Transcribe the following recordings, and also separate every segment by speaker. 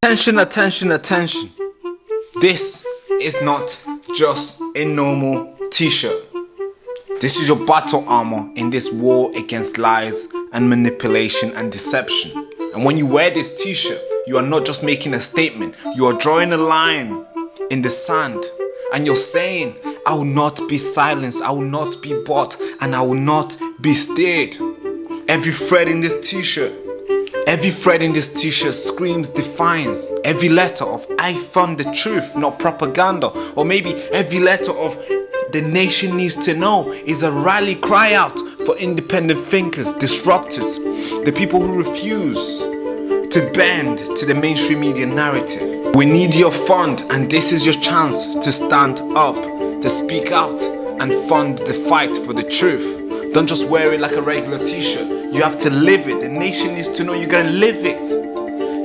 Speaker 1: Attention, attention, attention. This is not just a normal t-shirt. This is your battle armor in this war against lies and manipulation and deception. And when you wear this t-shirt, you are not just making a statement, you are drawing a line in the sand. And you're saying, I will not be silenced, I will not be bought, and I will not be steered. Every thread in this t-shirt screams defiance. Every letter of I found the truth, not propaganda. Or maybe every letter of the nation needs to know is a rally cry out for independent thinkers, disruptors, the people who refuse to bend to the mainstream media narrative. We need your fund, and this is your chance to stand up, to speak out and fund the fight for the truth. Don't just wear it like a regular t-shirt. You have to live it. The nation needs to know you're gonna live it.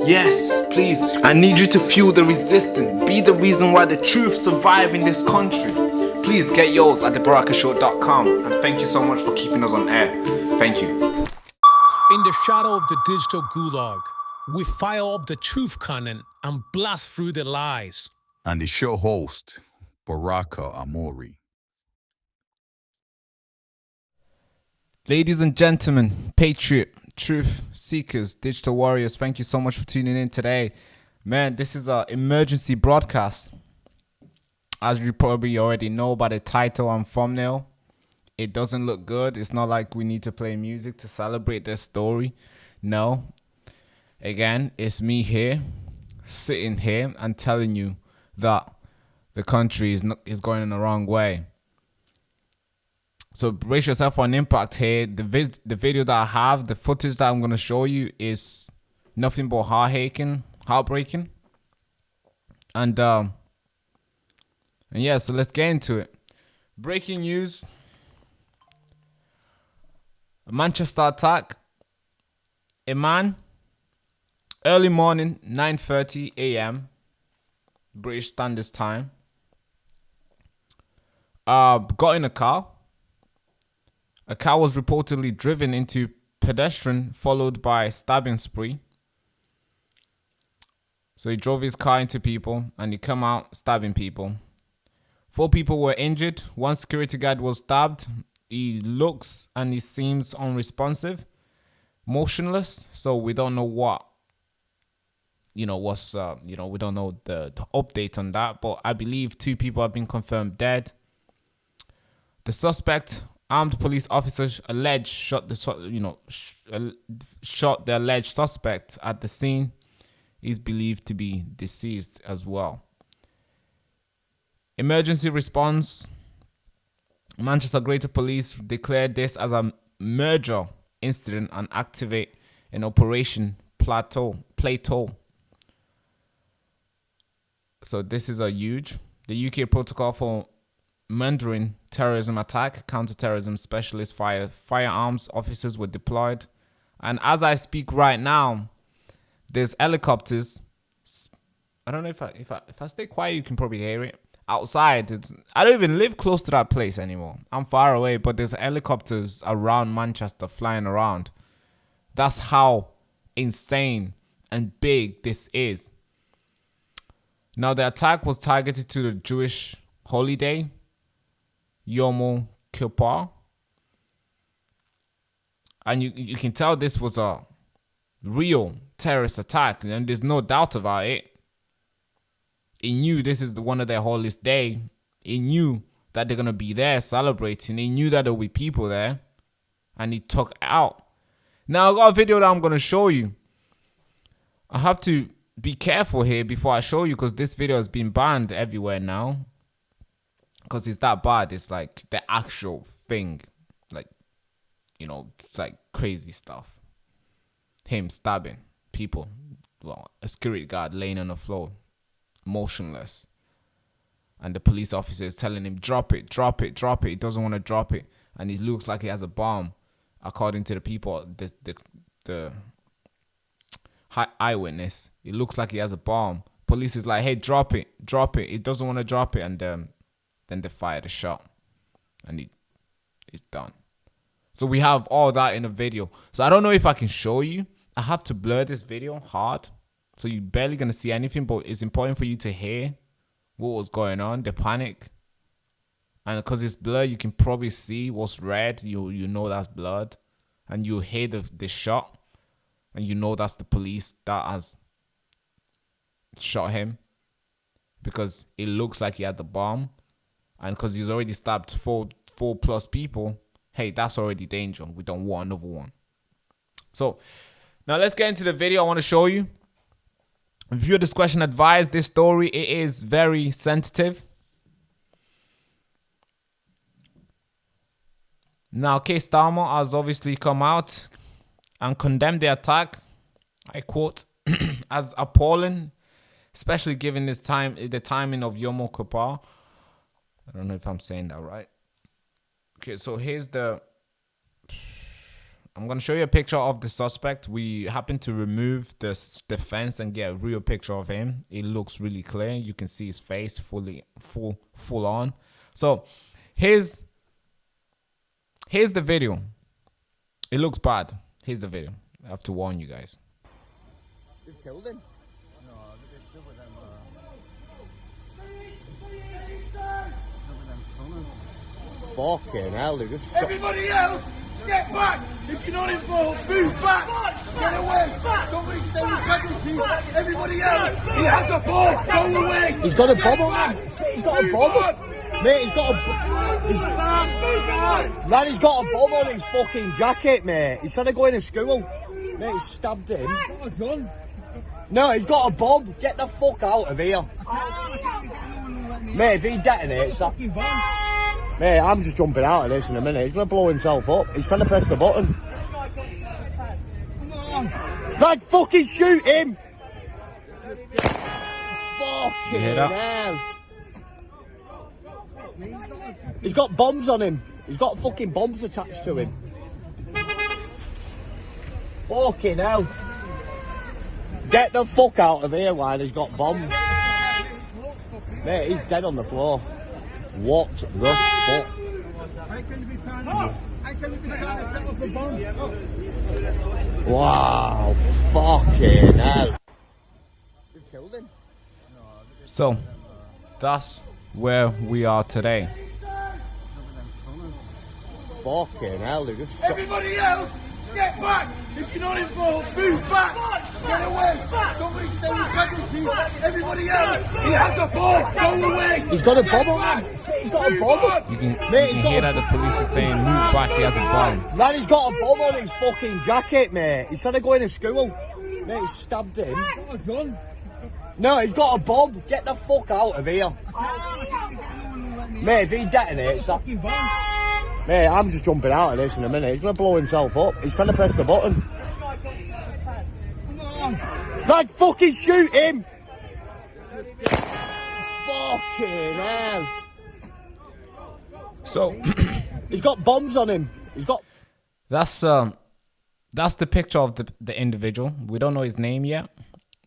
Speaker 1: Yes, please. I need you to fuel the resistance. Be the reason why the truth survive in this country. Please get yours at thebarakashow.com. And thank you so much for keeping us on air. Thank you.
Speaker 2: In the shadow of the digital gulag, we fire up the truth cannon and blast through the lies.
Speaker 3: And the show host, Baraka Amuri.
Speaker 1: Ladies and gentlemen, patriot, truth seekers, digital warriors, thank you so much for tuning in today. Man, this is an emergency broadcast. As you probably already know by the title and thumbnail, it doesn't look good. It's not like we need to play music to celebrate this story. No. Again, it's me here, sitting here and telling you that the country is going in the wrong way. So brace yourself for an impact here. The video that I have, the footage that I'm going to show you is nothing but heartbreaking. And yeah, so let's get into it. Breaking news. A Manchester attack. A man, early morning, 9:30 a.m. British Standard Time. Got in a car. A car was reportedly driven into pedestrian, followed by stabbing spree. So he drove his car into people and he come out stabbing people. 4 people were injured. 1 security guard was stabbed. He looks and he seems unresponsive, motionless. So we don't know what, we don't know the update on that. But I believe 2 people have been confirmed dead. The suspect, armed police officers alleged shot the alleged suspect at the scene. He's believed to be deceased as well. Emergency response. Manchester Greater Police declared this as a major incident and activate an Operation Plateau. So this is a huge. The UK protocol for Mandarin terrorism attack, counter-terrorism specialist firearms officers were deployed. And as I speak right now, there's helicopters. I don't know if I stay quiet, you can probably hear it. Outside, I don't even live close to that place anymore. I'm far away, but there's helicopters around Manchester flying around. That's how insane and big this is. Now, the attack was targeted to the Jewish holiday, Yom Kippur. And you can tell this was a real terrorist attack, and there's no doubt about it. He knew this is one of their holiest day. He knew that they're going to be there celebrating. He knew that there will be people there. And he took it out. Now, I got a video that I'm going to show you. I have to be careful here before I show you, because this video has been banned everywhere now. Because it's that bad. It's like the actual thing. Like, it's like crazy stuff. Him stabbing people. Well, a security guard laying on the floor, motionless. And the police officer is telling him, drop it. He doesn't want to drop it. And he looks like he has a bomb. According to the people, the eyewitness, it looks like he has a bomb. Police is like, hey, drop it. He doesn't want to drop it. And then they fire the shot. And he's done. So we have all that in a video. So I don't know if I can show you. I have to blur this video hard So you're barely going to see anything, but it's important for you to hear what was going on, the panic. And because it's blood, you can probably see what's red. You know that's blood. And you hear the shot. And you know that's the police that has shot him. Because it looks like he had the bomb. And because he's already stabbed four plus people, hey, that's already danger. We don't want another one. So now let's get into the video. I want to show you. Viewer discretion advised. This story, it is very sensitive. Now, Keir Starmer has obviously come out and condemned the attack. I quote, as appalling, especially given the timing of Yom Kippur. I don't know if I'm saying that right. Okay, so here's I'm going to show you a picture of the suspect. We happen to remove the fence and get a real picture of him. It looks really clear. You can see his face full on. So here's the video. It looks bad. Here's the video. I have to warn you guys.
Speaker 4: They've killed him. Fucking hell, they just...
Speaker 5: Everybody else, get back! If you're not involved, move back! Get away! Somebody stay with casualties! Everybody else, he has a bomb! Go away!
Speaker 4: He's got a bomb on him! He's got a bomb! Mate, he's got a... Man, he's got a bomb on his fucking jacket, mate. He's trying to go into school. Mate, he stabbed him. He's got a gun. No, he's got a bomb. Get the fuck out of here. Mate, if he detonates that... Mate, I'm just jumping out of this in a minute. He's going to blow himself up. He's trying to press the button. Like, fucking shoot him! Fucking hell. He's got bombs on him. He's got fucking bombs attached to him. Fucking hell. Get the fuck out of here while he's got bombs. Mate, he's dead on the floor. What the fuck?
Speaker 5: I can be trying to set up a bomb.
Speaker 4: Wow, fucking hell. They've killed him.
Speaker 1: So that's where we are today.
Speaker 4: Fucking hell, they just...
Speaker 5: Everybody else, get back! If you're not involved, move back! Get away! Somebody stay with casualties! Everybody else, he has a bomb! Go away!
Speaker 4: He's got a bomb on him! He's got a bomb!
Speaker 1: You can hear that the police are saying, move back, he has a bomb.
Speaker 4: Man, he's got a bomb on his fucking jacket, mate. He's trying to go into school. Mate, he stabbed him. He's got a gun. No, he's got a bomb. Get the fuck out of here. Mate, if he detonates that... Mate, I'm just jumping out of this in a minute. He's going to blow himself up. He's trying to press the button. Like, fucking shoot him! Fucking hell.
Speaker 1: So
Speaker 4: He's got bombs on him. He's got...
Speaker 1: that's the picture of the individual. We don't know his name yet.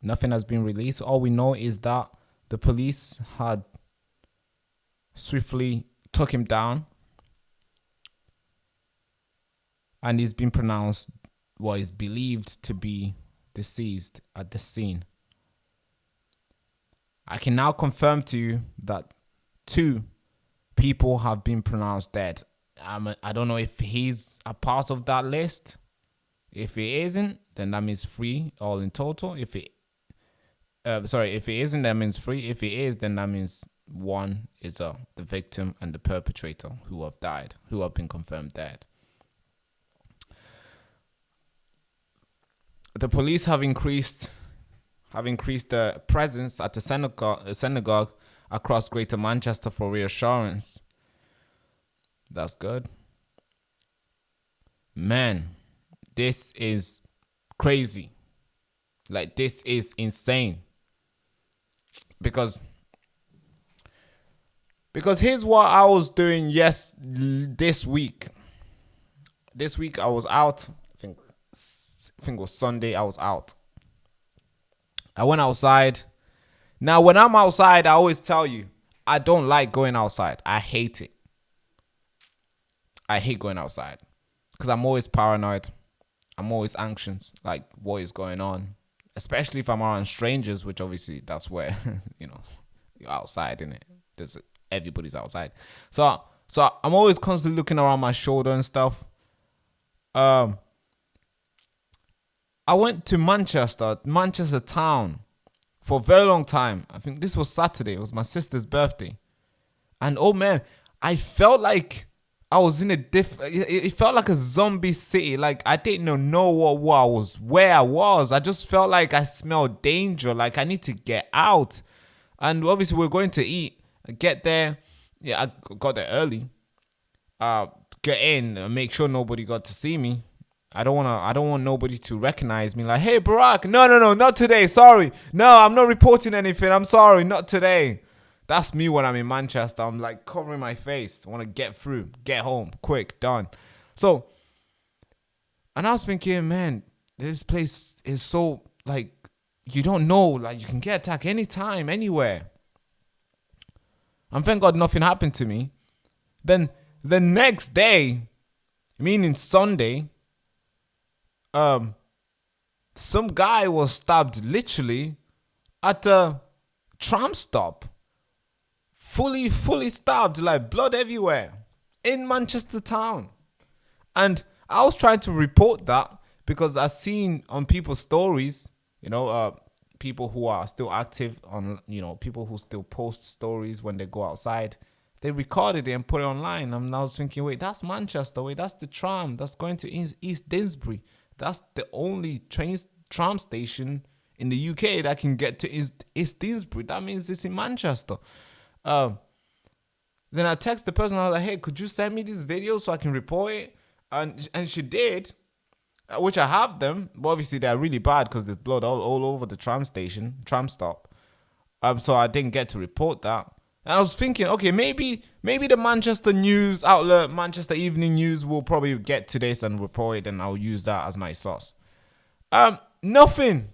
Speaker 1: Nothing has been released. All we know is that the police had swiftly took him down. And he's been pronounced what is believed to be deceased at the scene. I can now confirm to you that 2 people have been pronounced dead. I don't know if he's a part of that list. If he isn't, then that means 3 all in total. If he isn't, that means 3. If he is, then that means 1 is the victim and the perpetrator who have died, who have been confirmed dead. The police have increased the presence at the synagogue across Greater Manchester for reassurance. That's good. Man, this is crazy. Like, this is insane. Because here's what I was doing this week. This week I was out. I think it was Sunday. I was out. I went outside. Now, when I'm outside, I always tell you, I don't like going outside. I hate it. I hate going outside because I'm always paranoid. I'm always anxious, like what is going on. especially if I'm around strangers, which obviously that's where, you're outside, innit? Everybody's outside. So I'm always constantly looking around my shoulder and stuff. I went to Manchester town, for a very long time. I think this was Saturday. It was my sister's birthday. And oh man, I felt like I was in it felt like a zombie city. Like I didn't know where I was. I just felt like I smelled danger. Like I need to get out. And obviously we're going to eat. I get there. Yeah, I got there early. Get in and make sure nobody got to see me. I don't want nobody to recognize me. Like, hey, Barack, no, not today. Sorry. No, I'm not reporting anything. I'm sorry, not today. That's me when I'm in Manchester. I'm like covering my face. I want to get through, get home, quick, done. So, and I was thinking, man, this place is so, like, you don't know. Like, you can get attacked anytime, anywhere. And thank God nothing happened to me. Then the next day, meaning Sunday, some guy was stabbed literally at a tram stop. Fully stabbed, like blood everywhere in Manchester town. And I was trying to report that because I seen on people's stories, people who are still active on, people who still post stories when they go outside. They recorded it and put it online. And I was thinking, wait, that's Manchester. Wait, that's the tram that's going to East Didsbury. That's the only tram station in the UK that can get to East Didsbury. That means it's in Manchester. Then I text the person. I was like, hey, could you send me this video so I can report it? And she did, which I have them. But obviously they're really bad because there's blood all over the tram stop. So I didn't get to report that. And I was thinking, okay, maybe the Manchester news outlet, Manchester Evening News, will probably get to this and report it, and I'll use that as my source. Nothing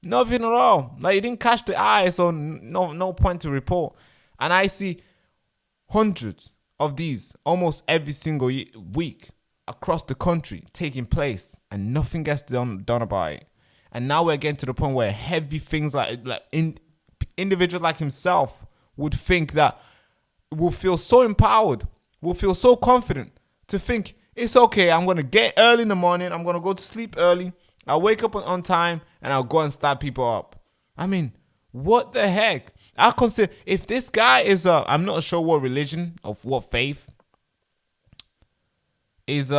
Speaker 1: at all. Like, it didn't catch the eye, so no point to report. And I see hundreds of these almost every single week across the country taking place, and nothing gets done about it. And now we're getting to the point where heavy things like individuals like himself would think that, will feel so empowered, will feel so confident to think, it's okay, I'm going to get early in the morning, I'm going to go to sleep early, I'll wake up on time, and I'll go and stab people up. I mean, what the heck? I consider, if this guy is, I'm not sure what religion, of what faith, believes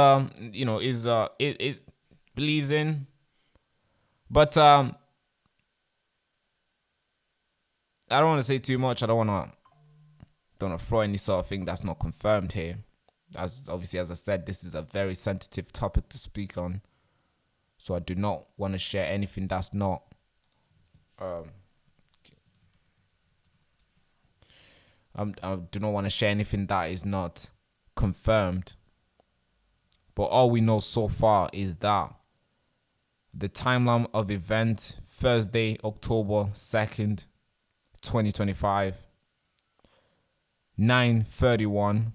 Speaker 1: in, but, I don't want to say too much. I don't want to throw any sort of thing that's not confirmed here. As obviously, as I said, this is a very sensitive topic to speak on. So I do not want to share anything that's not I do not want to share anything that is not confirmed. But all we know so far is that the timeline of event, Thursday, October 2nd, 2025, 9:31.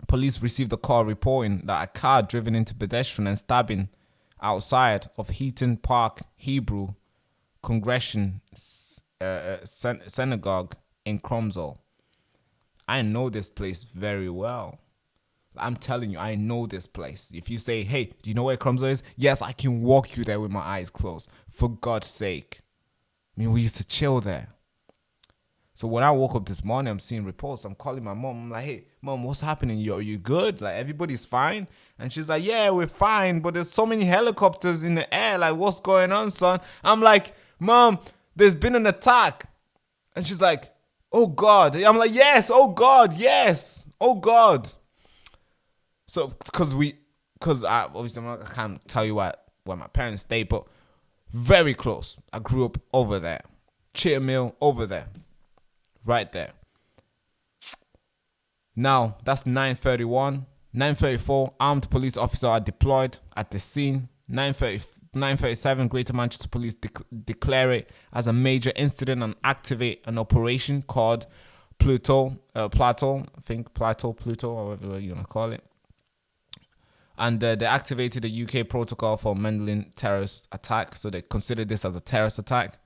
Speaker 1: Police received a call reporting that a car driven into pedestrian and stabbing outside of Heaton Park Hebrew Congregation Synagogue in Cromsall. I know this place very well. I'm telling you, I know this place. If you say, hey, do you know where Cromsall is? Yes, I can walk you there with my eyes closed. For God's sake. I mean, we used to chill there. So when I woke up this morning, I'm seeing reports. I'm calling my mom. I'm like, hey, mom, what's happening? Are you good? Like, everybody's fine? And she's like, yeah, we're fine. But there's so many helicopters in the air. Like, what's going on, son? I'm like, mom, there's been an attack. And she's like, oh, God. I'm like, yes, oh, God, yes. Oh, God. So, because obviously I can't tell you where my parents stay, but very close. I grew up over there. Cheer Mill over there. Right there. Now, that's 9:31. 9:34, armed police officers are deployed at the scene. 9:37, Greater Manchester Police declare it as a major incident and activate an operation called Pluto, or whatever you want to call it. And they activated the UK protocol for handling terrorist attack. So they considered this as a terrorist attack.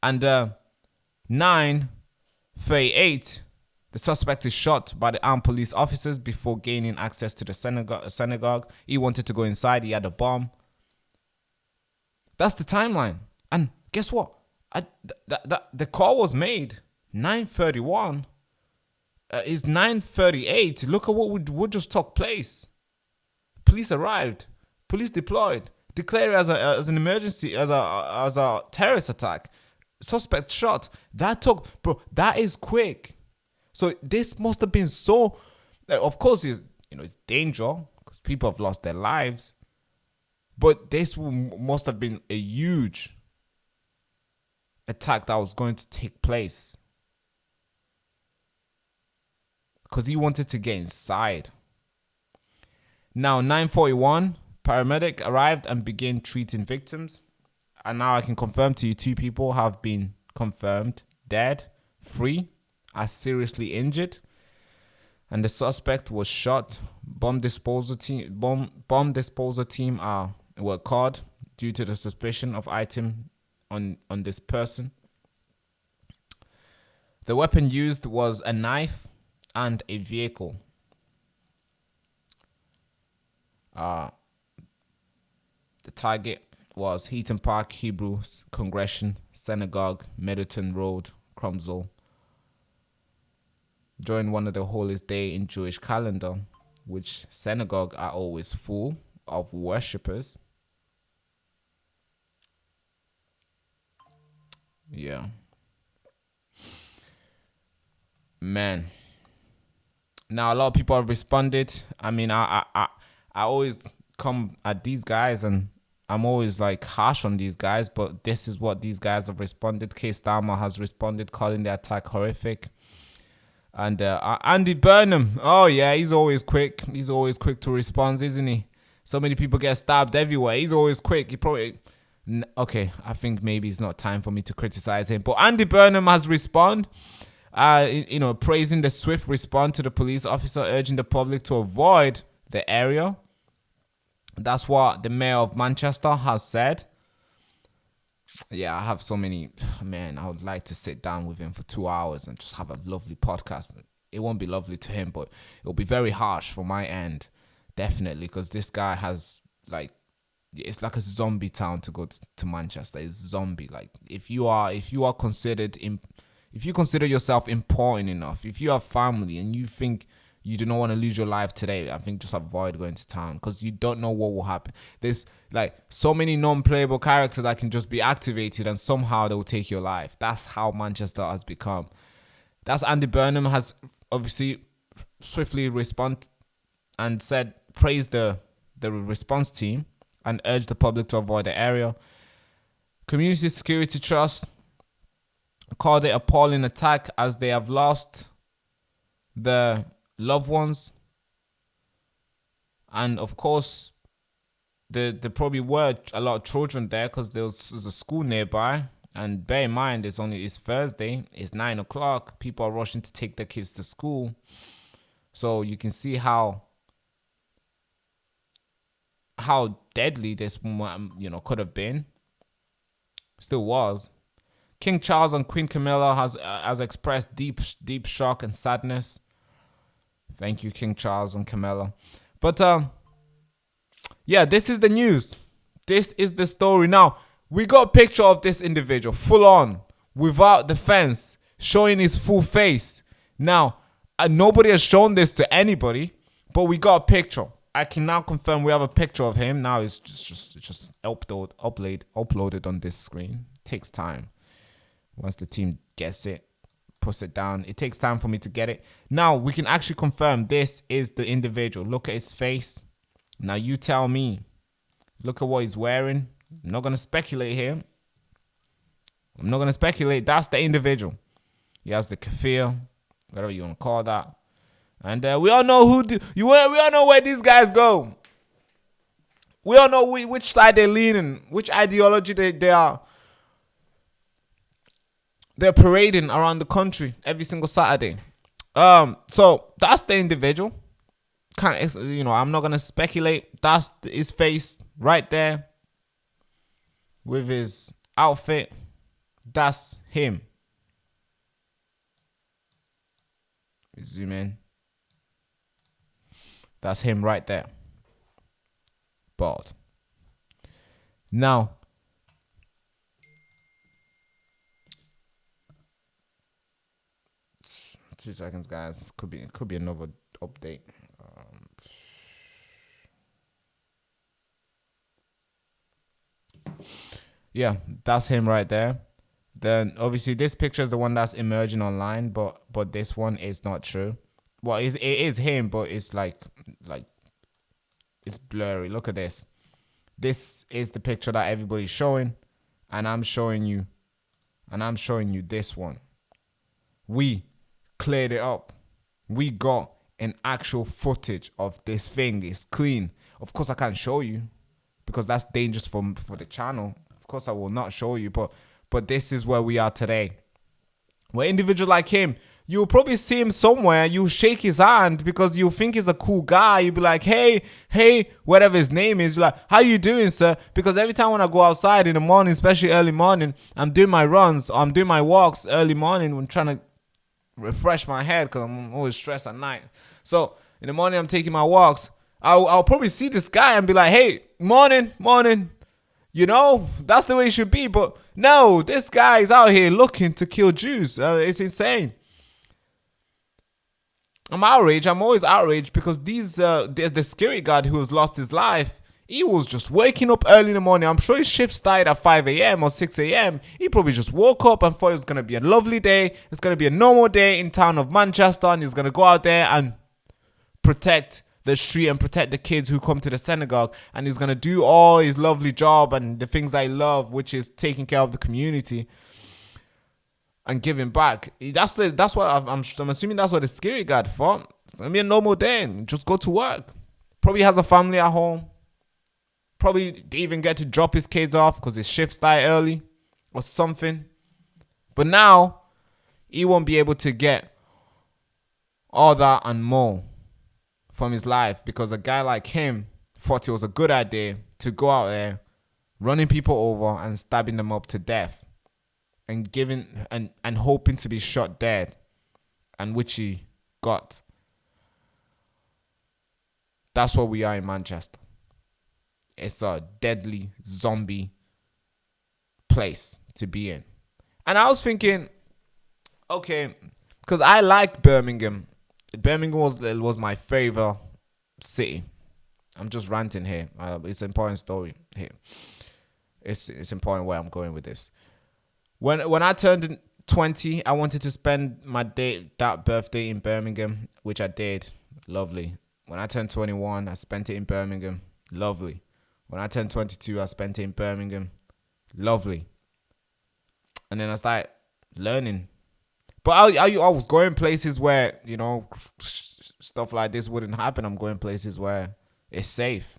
Speaker 1: And 9:38, the suspect is shot by the armed police officers before gaining access to the synagogue. He wanted to go inside. He had a bomb. That's the timeline. And guess what? The call was made 9:31. It's 9:38. Look at what just took place. Police arrived. Police deployed. Declared as an emergency, as a terrorist attack. Suspect shot. That is quick. So this must have been so. Of course, it's danger because people have lost their lives. But this must have been a huge attack that was going to take place. Because he wanted to get inside. Now, 9:41, paramedic arrived and began treating victims. And now I can confirm to you 2 people have been confirmed dead, 3 are seriously injured. And the suspect was shot. Bomb disposal team were called due to the suspicion of item on this person. The weapon used was a knife and a vehicle. The target was Heaton Park, Hebrew Congregation Synagogue, Middleton Road, Cromwell. During one of the holiest days in Jewish calendar, which synagogue are always full of worshippers. Yeah. Man. Now a lot of people have responded. I mean, I always come at these guys and I'm always like harsh on these guys, but this is what these guys have responded. Keir Starmer has responded, calling the attack horrific. And Andy Burnham, oh yeah, he's always quick. He's always quick to respond, isn't he? So many people get stabbed everywhere. He's always quick. He probably... Okay, I think maybe it's not time for me to criticize him. But Andy Burnham has responded, praising the swift response to the police officer, urging the public to avoid the area. That's what the mayor of Manchester has said. Yeah, I have so many, man, I would like to sit down with him for 2 hours and just have a lovely podcast. It won't be lovely to him, but it'll be very harsh from my end, definitely, because this guy has, like, it's like a zombie town to go to Manchester. It's zombie. Like, if you consider yourself important enough, if you have family and you think you do not want to lose your life today, I think just avoid going to town because you don't know what will happen. There's like so many non-playable characters that can just be activated and somehow they will take your life. That's how Manchester has become. That's Andy Burnham has obviously swiftly responded and said, praise the response team and urged the public to avoid the area. Community Security Trust called it an appalling attack as they have lost the loved ones, and of course there probably were a lot of children there because there was a school nearby. And bear in mind, it's Thursday, it's 9 o'clock, people are rushing to take their kids to school, so you can see how deadly this could have been. Still was. King Charles and Queen Camilla has expressed deep shock and sadness. Thank you, King Charles and Camilla. But yeah, this is the news. This is the story. Now, we got a picture of this individual, full on, without the fence, showing his full face. Now, nobody has shown this to anybody, but we got a picture. I can now confirm we have a picture of him. Now it's just uploaded on this screen. It takes time. Once the team gets it, puts it down, it takes time for me to get it. Now we can actually confirm this is the individual. Look at his face. Now you tell me. Look at what he's wearing. I'm not going to speculate here. That's the individual. He has the kafir, whatever you want to call that. And we all know we all know where these guys go. We all know which side they're leaning, which ideology they are. They're parading around the country every single Saturday. So that's the individual. I'm not gonna speculate. That's his face right there with his outfit. That's him. Zoom in. That's him right there. Bald. Now, 2 seconds, guys. Could be another update. Yeah, that's him right there. Then obviously this picture is the one that's emerging online, but this one is not true. Well, it is him, but it's like it's blurry. Look at this. This is the picture that everybody's showing, and I'm showing you this one. We cleared it up. We got an actual footage of this thing. It's clean. Of course, I can't show you because that's dangerous for the channel. Of course, I will not show you, but this is where we are today. Where individual like him, you'll probably see him somewhere. You shake his hand because you think he's a cool guy. You'll be like, hey, whatever his name is. You're like, how you doing, sir? Because every time when I go outside in the morning, especially early morning, I'm doing my runs. I'm doing my walks early morning. I'm trying to refresh my head because I'm always stressed at night. So in the morning, I'm taking my walks. I'll probably see this guy and be like, hey, morning. You know, that's the way it should be. But no, this guy is out here looking to kill Jews. It's insane. I'm outraged. I'm always outraged because the security guard who has lost his life, he was just waking up early in the morning. I'm sure his shift started at 5 a.m. or 6 a.m. He probably just woke up and thought it was going to be a lovely day. It's going to be a normal day in town of Manchester. And he's going to go out there and protect the street and protect the kids who come to the synagogue, and he's gonna do all his lovely job and the things I love, which is taking care of the community and giving back. That's what I'm assuming. That's what the security guard thought. It's gonna be a normal day. Just go to work. Probably has a family at home. Probably didn't even get to drop his kids off because his shift started early or something. But now he won't be able to get all that and more from his life because a guy like him thought it was a good idea to go out there running people over and stabbing them up to death and giving and hoping to be shot dead, and which he got. That's what we are in Manchester. It's a deadly zombie place to be in. And I was thinking, okay, because I like Birmingham. Birmingham was my favorite city. I'm just ranting here. It's an important story here. It's important where I'm going with this. When I turned 20, I wanted to spend that birthday in Birmingham, which I did. Lovely. When I turned 21, I spent it in Birmingham. Lovely. When I turned 22, I spent it in Birmingham. Lovely. And then I started learning. But I was going places where, you know, stuff like this wouldn't happen. I'm going places where it's safe.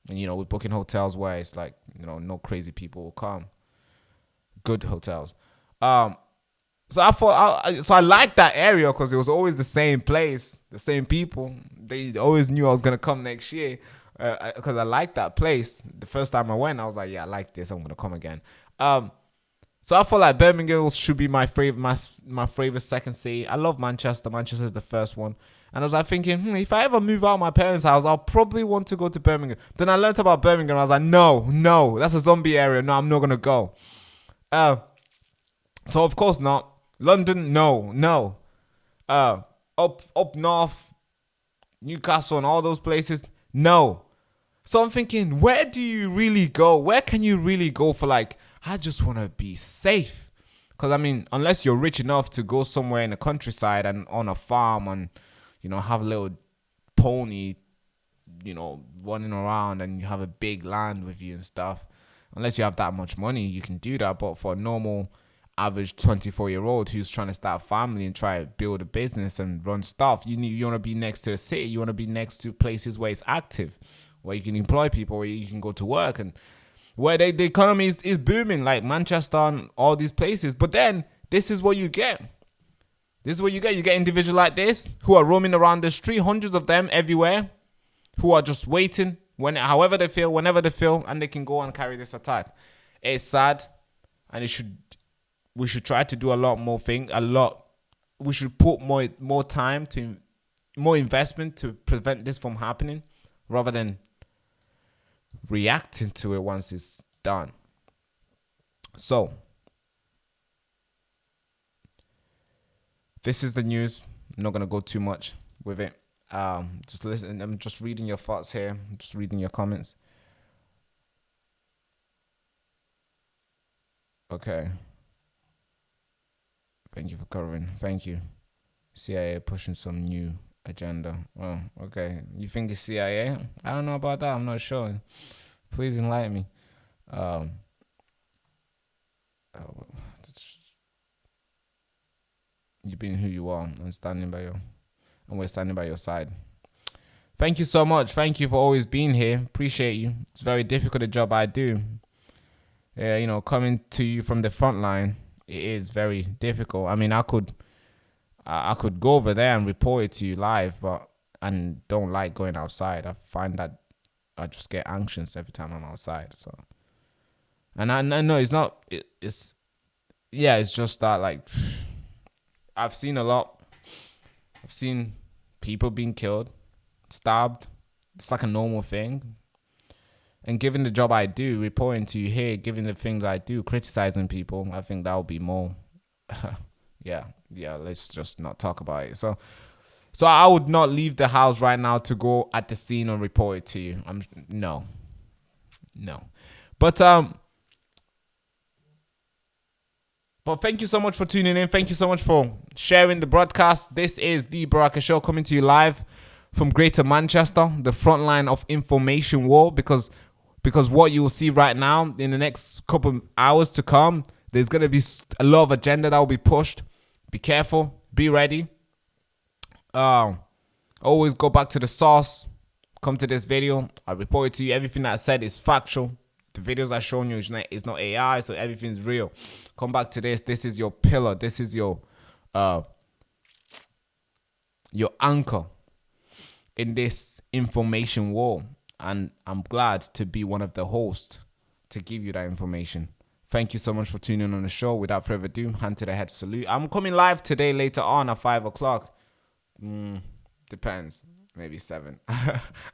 Speaker 1: And, you know, we're booking hotels where it's like, you know, no crazy people will come. Good hotels. So I thought, I liked that area because it was always the same place, the same people. They always knew I was going to come next year because I liked that place. The first time I went, I was like, yeah, I like this. I'm going to come again. So I feel like Birmingham should be my favorite second city. I love Manchester. Manchester is the first one. And I was like thinking, if I ever move out of my parents' house, I'll probably want to go to Birmingham. Then I learned about Birmingham. I was like, no, that's a zombie area. No, I'm not going to go. So of course not. London, no. Up north, Newcastle and all those places, no. So I'm thinking, where do you really go? Where can you really go for like, I just want to be safe? Because I mean, unless you're rich enough to go somewhere in the countryside and on a farm and, you know, have a little pony, you know, running around and you have a big land with you and stuff. Unless you have that much money, you can do that. But for a normal average 24-year-old who's trying to start a family and try to build a business and run stuff, you want to be next to a city. You want to be next to places where it's active, where you can employ people, where you can go to work, and where the economy is booming, like Manchester and all these places. But then this is what you get. This is what you get. You get individuals like this who are roaming around the street, hundreds of them everywhere, who are just waiting however they feel, whenever they feel, and they can go and carry this attack. It's sad, and we should try to do a lot more we should put more time to more investment to prevent this from happening rather than reacting to it once it's done. So this is the news. I'm not going to go too much with it. Just listen. I'm just reading your thoughts here. I'm just reading your comments. Okay. Thank you for covering. Thank you. CIA pushing some new agenda. Oh, okay. You think it's CIA? I don't know about that. I'm not sure. Please enlighten me. You being who you are and we're standing by your side. Thank you so much. Thank you for always being here. Appreciate you. It's very difficult a job I do. Coming to you from the front line, it is very difficult. I mean, I could go over there and report it to you live, and don't like going outside. I find that I just get anxious every time I'm outside. So, and I know it's not. It's just that, like, I've seen a lot. I've seen people being killed, stabbed. It's like a normal thing. And given the job I do, reporting to you here, given the things I do, criticizing people, I think that would be more. Yeah. Let's just not talk about it. So I would not leave the house right now to go at the scene and report it to you. No. But thank you so much for tuning in. Thank you so much for sharing the broadcast. This is the Baraka Show coming to you live from Greater Manchester, the front line of information war. Because what you will see right now in the next couple of hours to come, there's going to be a lot of agenda that will be pushed. Be careful. Be ready. Always go back to the source. Come to this video. I report it to you. Everything that I said is factual. The videos I've shown you is not AI, so everything's real. Come back to this. This is your pillar. This is your anchor in this information war. And I'm glad to be one of the hosts to give you that information. Thank you so much for tuning in on the show. Without further ado, hand to the head salute. I'm coming live today later on at 5 o'clock. Depends. Maybe 7.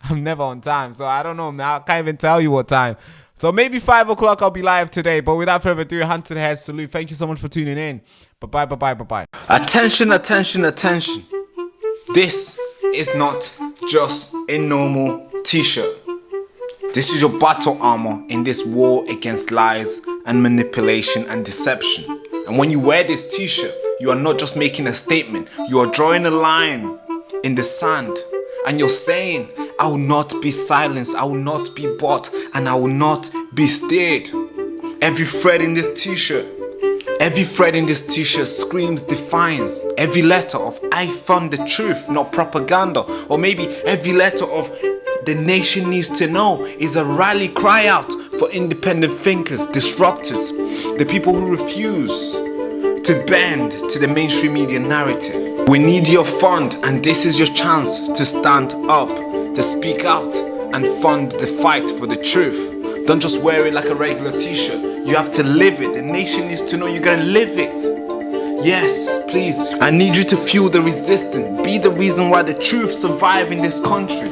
Speaker 1: I'm never on time, so I don't know. I can't even tell you what time. So maybe 5 o'clock I'll be live today. But without further ado, hand to the head salute. Thank you so much for tuning in. Bye-bye.
Speaker 6: Attention. This is not just a normal t-shirt. This is your battle armor in this war against lies and manipulation and deception. And when you wear this t-shirt, you are not just making a statement. You are drawing a line in the sand. And you're saying, I will not be silenced, I will not be bought, and I will not be steered. Every thread in this t-shirt screams defiance. Every letter of I found the truth, not propaganda. Or maybe every letter of the nation needs to know is a rally cry out for independent thinkers, disruptors, the people who refuse to bend to the mainstream media narrative. We need your fund, and this is your chance to stand up, to speak out and fund the fight for the truth. Don't just wear it like a regular t-shirt. You have to live it. The nation needs to know you're gonna live it. Yes, please. I need you to fuel the resistance. Be the reason why the truth survive in this country.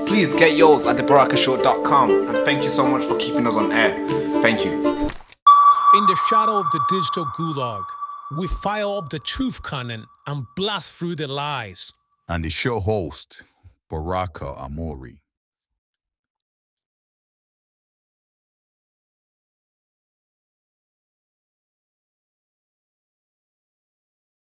Speaker 6: Please get yours at thebarakashow.com. And thank you so much for keeping us on air. Thank you.
Speaker 2: In the shadow of the digital gulag, we fire up the truth cannon and blast through the lies.
Speaker 3: And the show host, Baraka Amuri.